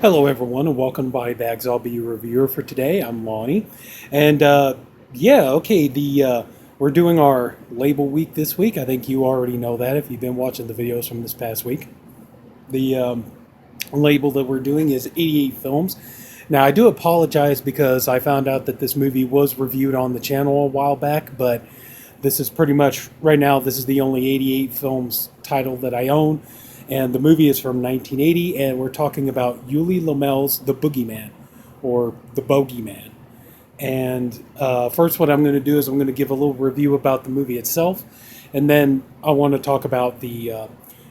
Hello, everyone, and welcome by Bags. I'll be your reviewer for today. I'm Lonnie, and okay. The We're doing our label week this week. I think you already know that if you've been watching the videos from this past week. The label that we're doing is 88 films. Now, I do apologize because I found out that this movie was reviewed on the channel a while back, but this is pretty much right now. This is the only 88 films title that I own, and the movie is from 1980, and we're talking about Yuli Lommel's The Boogeyman, or The Bogeyman. And first, what I'm going to do is I'm going to give a little review about the movie itself, and then I want to talk about the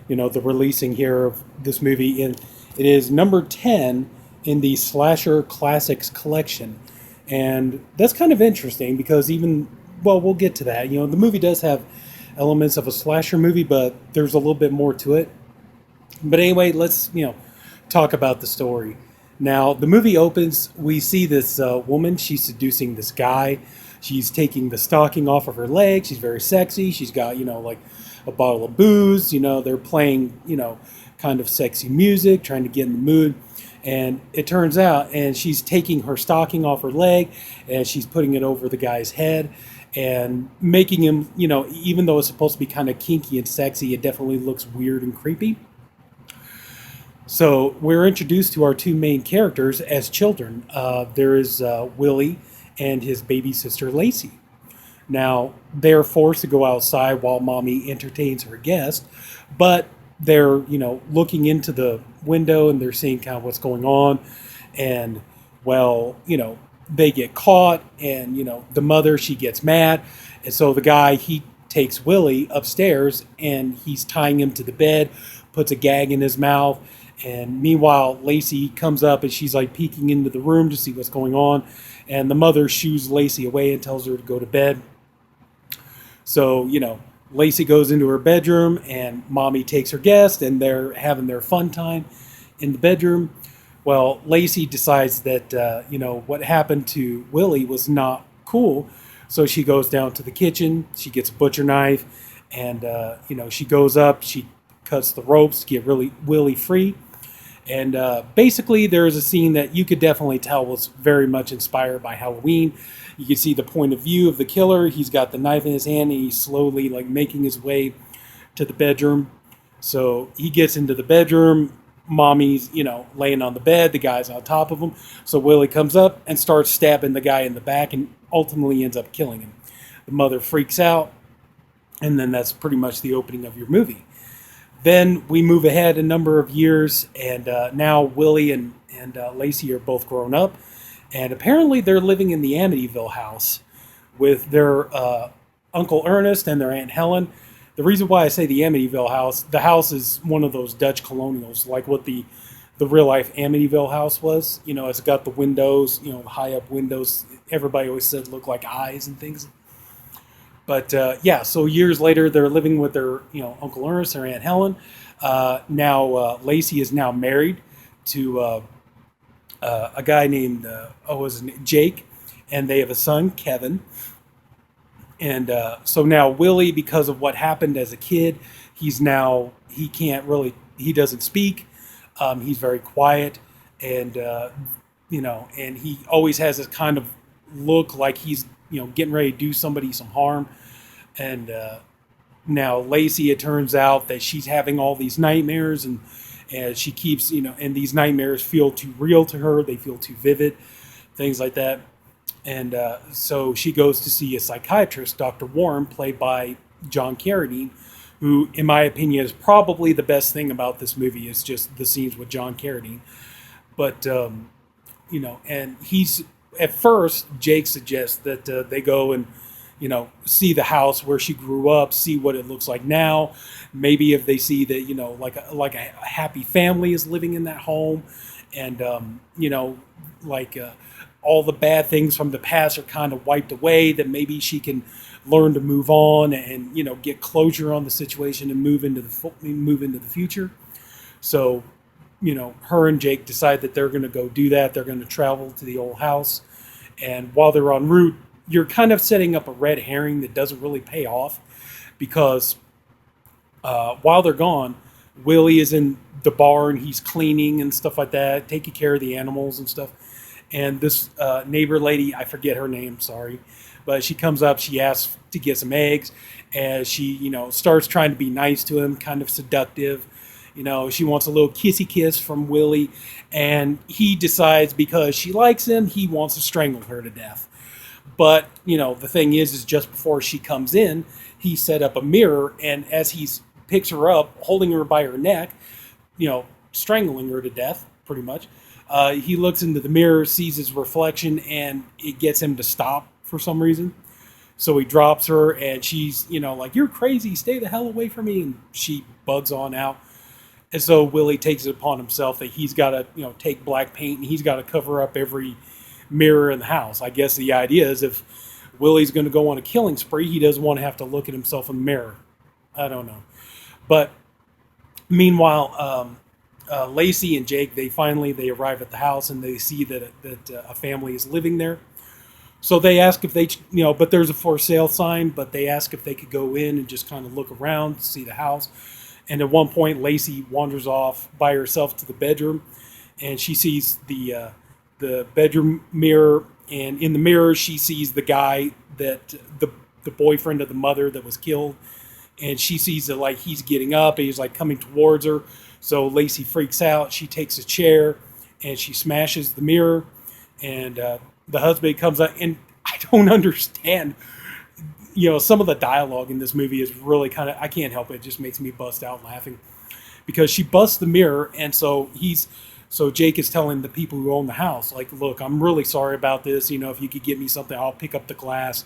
releasing here of this movie. And it is number 10 in the Slasher Classics collection, and that's kind of interesting because we'll get to that. The movie does have elements of a slasher movie, but there's a little bit more to it. But anyway, let's talk about the story. Now, the movie opens. We see this woman. She's seducing this guy. She's taking the stocking off of her leg. She's very sexy. She's got like a bottle of booze. They're playing kind of sexy music, trying to get in the mood. And it turns out, and she's taking her stocking off her leg, and she's putting it over the guy's head, and making him, even though it's supposed to be kind of kinky and sexy, it definitely looks weird and creepy. So we're introduced to our two main characters as children. There is Willie and his baby sister Lacey. Now, they're forced to go outside while mommy entertains her guest, but they're, looking into the window and they're seeing kind of what's going on. And, well, they get caught, and, the mother, she gets mad. And so the guy, he takes Willie upstairs and he's tying him to the bed, puts a gag in his mouth. And meanwhile, Lacey comes up and she's like peeking into the room to see what's going on. And the mother shoos Lacey away and tells her to go to bed. So, Lacey goes into her bedroom and mommy takes her guest and they're having their fun time in the bedroom. Well, Lacey decides that, what happened to Willie was not cool. So she goes down to the kitchen, she gets a butcher knife, and, she goes up, she cuts the ropes to get Willie free. And basically, there's a scene that you could definitely tell was very much inspired by Halloween. You can see the point of view of the killer. He's got the knife in his hand, and he's slowly making his way to the bedroom. So he gets into the bedroom. Mommy's laying on the bed. The guy's on top of him. So Willie comes up and starts stabbing the guy in the back, and ultimately ends up killing him. The mother freaks out, and then that's pretty much the opening of your movie. Then we move ahead a number of years, and now Willie and Lacey are both grown up, and apparently they're living in the Amityville house with their Uncle Ernest and their Aunt Helen. The reason why I say the Amityville house, the house is one of those Dutch colonials, like what the real life Amityville house was. It's got the windows, high up windows. Everybody always said look like eyes and things. But so years later, they're living with their, Uncle Ernest, their Aunt Helen. Now Lacey is now married to a guy named Jake, and they have a son, Kevin. And so now Willie, because of what happened as a kid, he doesn't speak. He's very quiet, and and he always has this kind of look like he's getting ready to do somebody some harm. And now Lacey, it turns out that she's having all these nightmares, and she keeps, and these nightmares feel too real to her. They feel too vivid, things like that. And so she goes to see a psychiatrist, Dr. Warren, played by John Carradine, who, in my opinion, is probably the best thing about this movie is just the scenes with John Carradine. But, and at first, Jake suggests that they go and, see the house where she grew up, see what it looks like now. Maybe if they see that, like a happy family is living in that home, and, all the bad things from the past are kind of wiped away, that maybe she can learn to move on and, get closure on the situation and move into the future. So, her and Jake decide that they're going to go do that. They're going to travel to the old house. And while they're en route, you're kind of setting up a red herring that doesn't really pay off, because while they're gone, Willie is in the barn. He's cleaning and stuff like that, taking care of the animals and stuff. And this neighbor lady, I forget her name, sorry, but she comes up. She asks to get some eggs, and she, starts trying to be nice to him, kind of seductive. She wants a little kissy kiss from Willie, and he decides because she likes him, he wants to strangle her to death. But, the thing is just before she comes in, he set up a mirror, and as he picks her up, holding her by her neck, strangling her to death, pretty much, he looks into the mirror, sees his reflection, and it gets him to stop for some reason. So he drops her, and she's, like, "You're crazy, stay the hell away from me," and she bugs on out. And so Willie takes it upon himself that he's got to, take black paint and he's got to cover up every mirror in the house. I guess the idea is if Willie's going to go on a killing spree, he doesn't want to have to look at himself in the mirror. I don't know. But meanwhile, Lacey and Jake, they arrive at the house and they see that a family is living there. So they ask if they, but there's a for sale sign, but they ask if they could go in and just kind of look around, see the house. And at one point, Lacey wanders off by herself to the bedroom, and she sees the bedroom mirror. And in the mirror, she sees the guy that the boyfriend of the mother that was killed. And she sees that like he's getting up, and he's like coming towards her. So Lacey freaks out. She takes a chair and she smashes the mirror. And the husband comes out, and I don't understand. Some of the dialogue in this movie is really kind of, I can't help it. It just makes me bust out laughing because she busts the mirror. And so Jake is telling the people who own the house, like, "Look, I'm really sorry about this. If you could get me something, I'll pick up the glass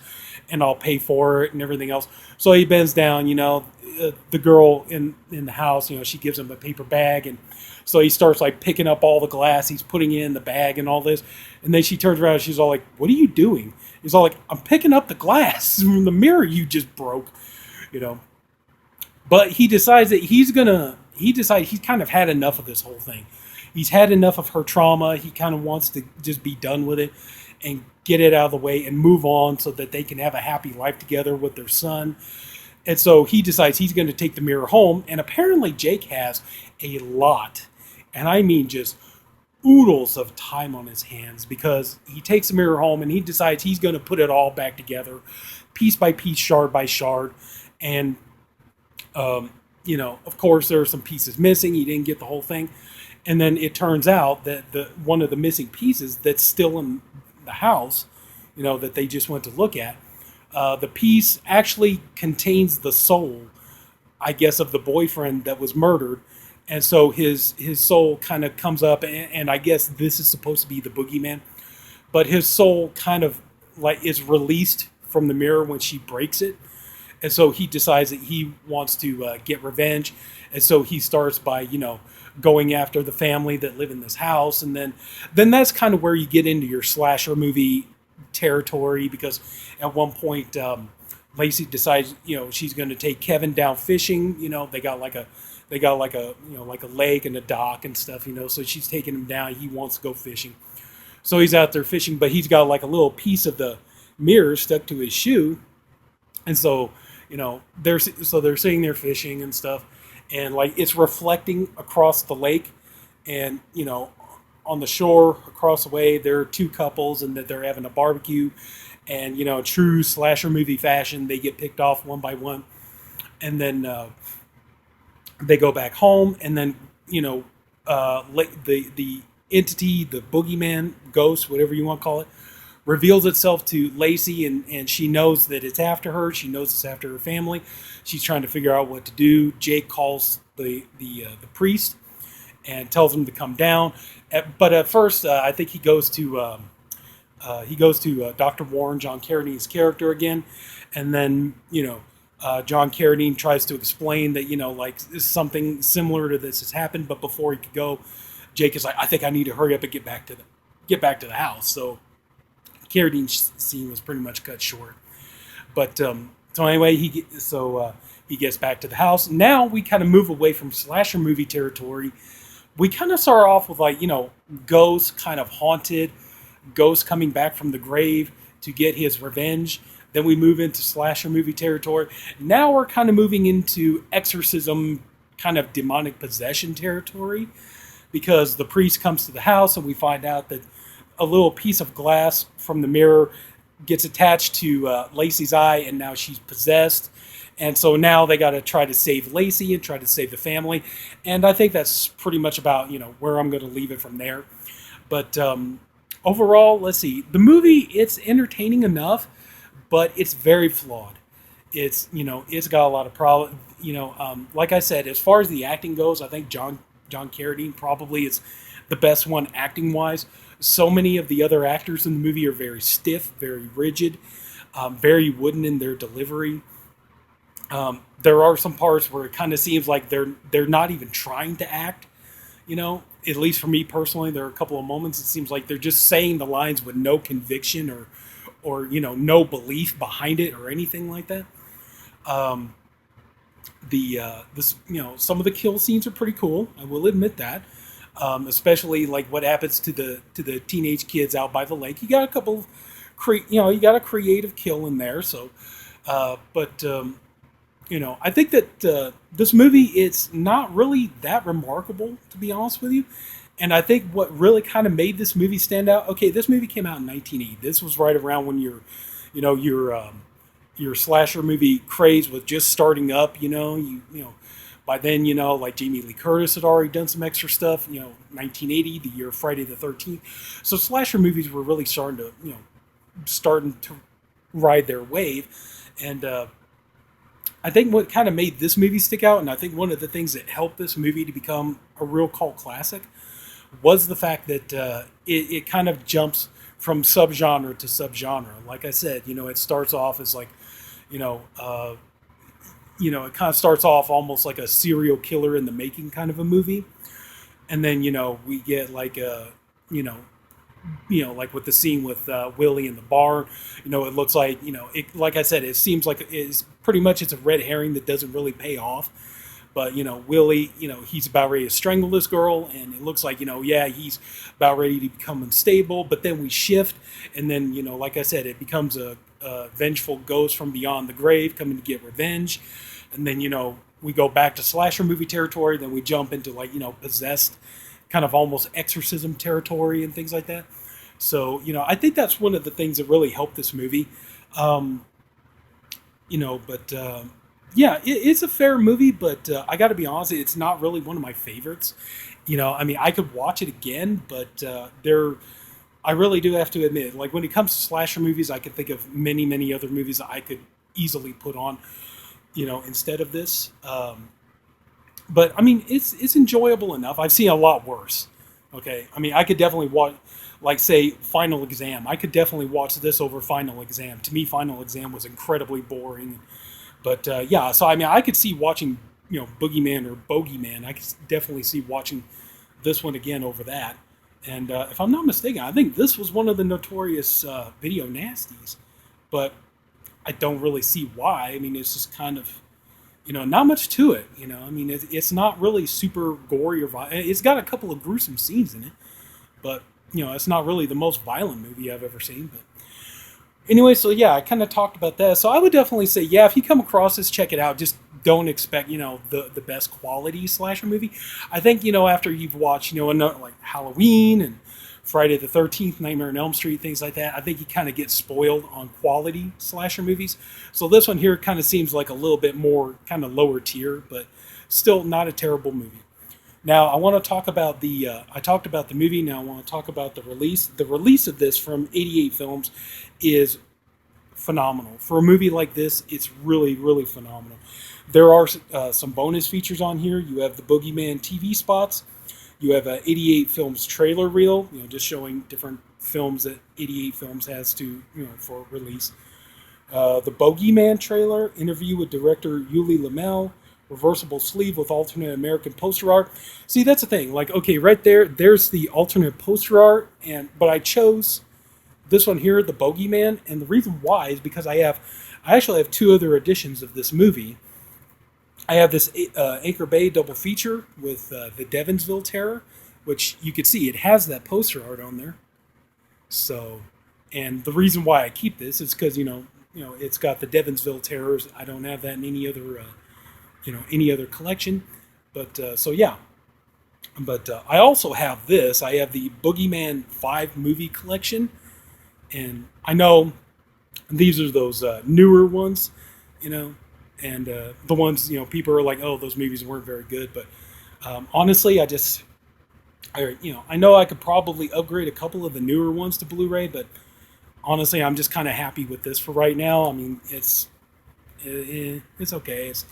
and I'll pay for it and everything else." So he bends down, the girl in the house, she gives him a paper bag. And so he starts like picking up all the glass. He's putting it in the bag and all this. And then she turns around and she's all like, "What are you doing?" He's all like, "I'm picking up the glass from the mirror you just broke," But he decides that he's kind of had enough of this whole thing. He's had enough of her trauma. He kind of wants to just be done with it and get it out of the way and move on so that they can have a happy life together with their son. And so he decides he's going to take the mirror home. And apparently Jake has a lot, and I mean just oodles of time on his hands, because he takes the mirror home and he decides he's going to put it all back together, piece by piece, shard by shard. And, of course, there are some pieces missing. He didn't get the whole thing. And then it turns out that one of the missing pieces that's still in the house, that they just went to look at, the piece actually contains the soul, I guess, of the boyfriend that was murdered. And so his soul kind of comes up, and I guess this is supposed to be the boogeyman, but his soul kind of like is released from the mirror when she breaks it. And so he decides that he wants to get revenge. And so he starts by, going after the family that live in this house. And then that's kind of where you get into your slasher movie territory, because at one point, Lacey decides, she's going to take Kevin down fishing. They got like a lake and a dock and stuff, so she's taking him down. He wants to go fishing. So he's out there fishing, but he's got like a little piece of the mirror stuck to his shoe. And so, they're sitting there fishing and stuff, and like it's reflecting across the lake, and, on the shore across the way, there are two couples and that they're having a barbecue, and, true slasher movie fashion, they get picked off one by one. And then, they go back home, and then, the entity, the boogeyman, ghost, whatever you want to call it, reveals itself to Lacey, and she knows that it's after her. She knows it's after her family. She's trying to figure out what to do. Jake calls the priest and tells him to come down. But at first, I think he goes to Dr. Warren, John Carradine's character again, and then John Carradine tries to explain that, like something similar to this has happened, but before he could go, Jake is like, "I think I need to hurry up and get back to the house." So Carradine's scene was pretty much cut short. But so anyway, he gets back to the house. Now we kind of move away from slasher movie territory. We kind of start off with like, ghosts, kind of haunted, ghosts coming back from the grave to get his revenge. Then we move into slasher movie territory. Now we're kind of moving into exorcism kind of demonic possession territory, because the priest comes to the house and we find out that a little piece of glass from the mirror gets attached to Lacey's eye, and now she's possessed. And so now they got to try to save Lacey and try to save the family. And I think that's pretty much about, where I'm going to leave it from there. But overall, let's see. The movie, it's entertaining enough, but it's very flawed. It's got a lot of problems. Like I said, as far as the acting goes, I think John Carradine probably is the best one acting wise. So many of the other actors in the movie are very stiff, very rigid, very wooden in their delivery. There are some parts where it kind of seems like they're not even trying to act. At least for me personally, there are a couple of moments it seems like they're just saying the lines with no conviction or no belief behind it or anything like that. Some of the kill scenes are pretty cool. I will admit that. Especially like what happens to the teenage kids out by the lake. You got a couple, you got a creative kill in there. So, I think that this movie, it's not really that remarkable, to be honest with you. And I think what really kind of made this movie stand out. Okay, this movie came out in 1980. This was right around when your slasher movie craze was just starting up. By then, like Jamie Lee Curtis had already done some extra stuff. 1980, the year of Friday the 13th. So slasher movies were really starting to ride their wave, and I think what kind of made this movie stick out, and I think one of the things that helped this movie to become a real cult classic, was the fact that it kind of jumps from subgenre to subgenre. Like I said, it starts off as like, it kind of starts off almost like a serial killer in the making kind of a movie. And then, we get like like with the scene with Willie in the bar, it looks like, like I said, it seems like it's pretty much it's a red herring that doesn't really pay off. But, Willie, he's about ready to strangle this girl, and it looks like, he's about ready to become unstable. But then we shift, and then, like I said, it becomes a vengeful ghost from beyond the grave coming to get revenge. And then, we go back to slasher movie territory, then we jump into like, possessed, kind of almost exorcism territory and things like that. So, I think that's one of the things that really helped this movie. It's a fair movie, but I got to be honest, it's not really one of my favorites. I could watch it again, but I really do have to admit, like when it comes to slasher movies, I can think of many, many other movies that I could easily put on, instead of this. But it's enjoyable enough. I've seen a lot worse. Okay, I could definitely watch, like say Final Exam. I could definitely watch this over Final Exam. To me, Final Exam was incredibly boring. But so I could see watching, Boogeyman or Bogeyman. I could definitely see watching this one again over that. And if I'm not mistaken, I think this was one of the notorious video nasties. But I don't really see why. It's just kind of, not much to it. It's not really super gory or violent. It's got a couple of gruesome scenes in it. But, it's not really the most violent movie I've ever seen. But anyway, so yeah, I kind of talked about that. So I would definitely say, yeah, if you come across this, check it out. Just don't expect, the best quality slasher movie. I think, after you've watched, like Halloween and Friday the 13th, Nightmare on Elm Street, things like that, I think you kind of get spoiled on quality slasher movies. So this one here kind of seems like a little bit more kind of lower tier, but still not a terrible movie. Now, I want to talk about I talked about the movie, now I want to talk about the release. The release of this from 88 Films is phenomenal. For a movie like this, it's really, really phenomenal. There are some bonus features on here. You have the Boogeyman TV spots. You have a 88 Films trailer reel, just showing different films that 88 Films has to, for release. The Boogeyman trailer, interview with director Yuli Lommel, reversible sleeve with alternate American poster art. See, that's the thing. Like, okay, right there's the alternate poster art, but I chose this one here, the Boogeyman, and the reason why is because I actually have two other editions of this movie. I have this Anchor Bay double feature with the Devonsville Terror, which you can see it has that poster art on there. So, and the reason why I keep this is because it's got the Devonsville Terrors. I don't have that in any other collection. But so yeah. But I also have this. I have the Boogeyman 5 movie collection. And I know these are those newer ones, you know, and the ones, people are like, oh, those movies weren't very good. But honestly, I know I could probably upgrade a couple of the newer ones to Blu-ray, but honestly, I'm just kind of happy with this for right now. I mean, it's okay. It's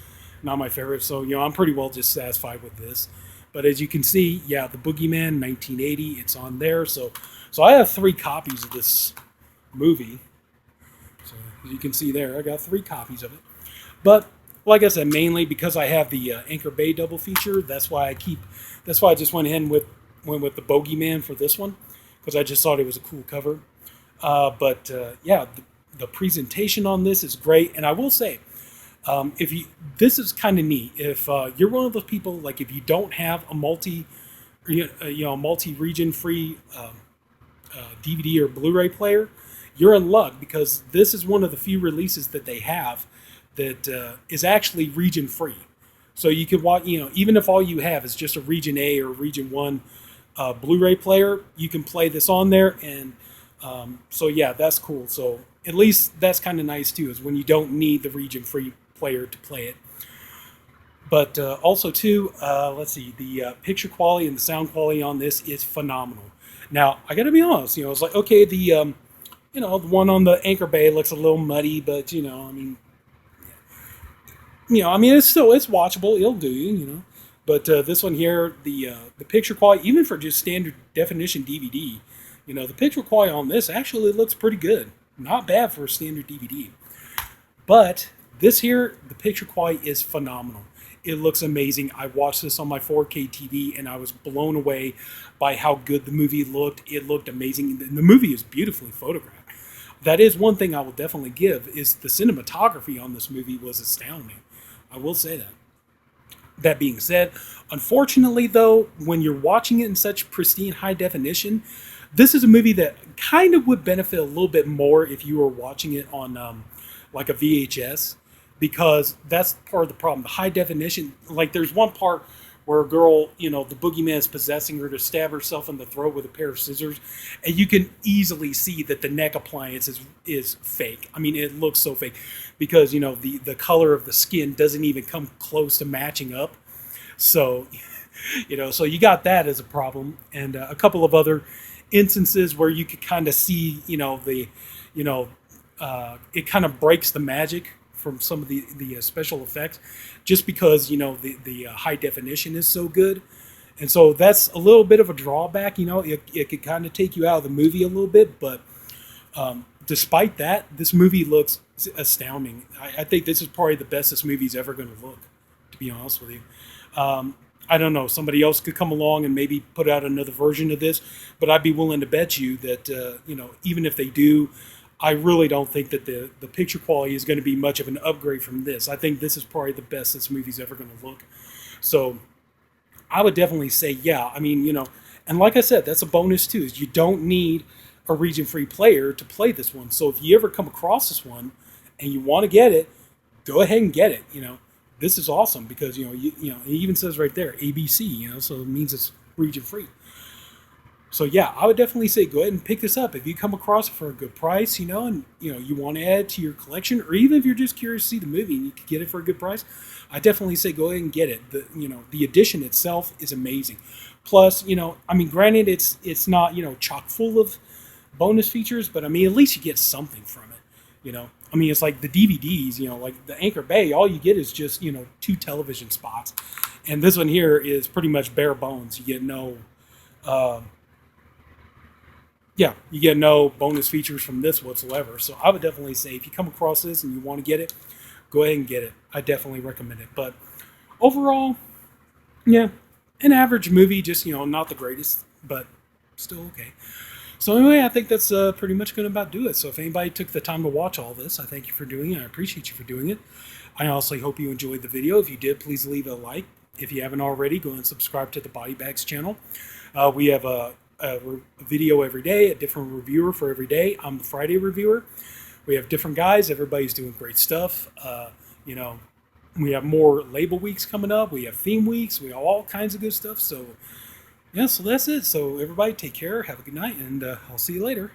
not my favorite, so I'm pretty well just satisfied with this. But as you can see, yeah, the Boogeyman 1980, it's on there. So I have 3 copies of this movie. So as you can see there, I got 3 copies of it. But like I said, mainly because I have the Anchor Bay double feature. That's why I just went ahead and went with the Bogeyman for this one, because I just thought it was a cool cover. But yeah, the presentation on this is great, and I will say, if you this is kind of neat. If you're one of those people, like if you don't have a multi-region free DVD or Blu-ray player, you're in luck, because this is one of the few releases that they have that is actually region free. So you could watch, even if all you have is just a Region A or Region 1 Blu-ray player, you can play this on there. And so yeah, that's cool. So at least that's kind of nice too, is when you don't need the region free player to play it. But also too, let's see, the picture quality and the sound quality on this is phenomenal. Now I got to be honest, it's like, okay, the the one on the Anchor Bay looks a little muddy, but it's watchable. It'll do. But this one here, the picture quality, even for just standard definition DVD, the picture quality on this actually looks pretty good. Not bad for a standard DVD. But this here, the picture quality is phenomenal. It looks amazing. I watched this on my 4K TV, and I was blown away by how good the movie looked. It looked amazing. The movie is beautifully photographed. That is one thing I will definitely give, is the cinematography on this movie was astounding. I will say that. That being said, unfortunately though, when you're watching it in such pristine high definition, this is a movie that kind of would benefit a little bit more if you were watching it on like a VHS, because that's part of the problem. The high definition, like there's one part where a girl, the boogeyman is possessing her to stab herself in the throat with a pair of scissors, and you can easily see that the neck appliance is fake. I mean, it looks so fake, because the color of the skin doesn't even come close to matching up. So, so you got that as a problem, and a couple of other instances where you could kind of see, it kind of breaks the magic from some of the special effects, just because the high definition is so good. And so that's a little bit of a drawback. It could kind of take you out of the movie a little bit, but despite that, this movie looks astounding. I think this is probably the best this movie's ever going to look, to be honest with you. I don't know, somebody else could come along and maybe put out another version of this, but I'd be willing to bet you that even if they do, I really don't think that the picture quality is going to be much of an upgrade from this. I think this is probably the best this movie's ever going to look. So I would definitely say, yeah. I mean, and like I said, that's a bonus too, is you don't need a region-free player to play this one. So if you ever come across this one and you want to get it, go ahead and get it. This is awesome, because it even says right there ABC. So it means it's region-free. So yeah, I would definitely say go ahead and pick this up if you come across it for a good price, and you want to add to your collection, or even if you're just curious to see the movie and you can get it for a good price. I definitely say go ahead and get it. The edition itself is amazing. Plus, granted, it's not chock full of bonus features, but at least you get something from it. It's like the DVDs, like the Anchor Bay, all you get is just 2 television spots, and this one here is pretty much bare bones. You get no. You get no bonus features from this whatsoever. So I would definitely say if you come across this and you want to get it, go ahead and get it. I definitely recommend it. But overall, yeah, an average movie, just, not the greatest, but still okay. So anyway, I think that's pretty much going to about do it. So if anybody took the time to watch all this, I thank you for doing it. I appreciate you for doing it. I honestly hope you enjoyed the video. If you did, please leave a like. If you haven't already, go and subscribe to the Body Bags channel. We have a video every day, a different reviewer for every day. I'm the Friday reviewer. We have different guys. Everybody's doing great stuff. We have more label weeks coming up. We have theme weeks. We have all kinds of good stuff. So, yeah, so that's it. So, everybody take care. Have a good night. And I'll see you later.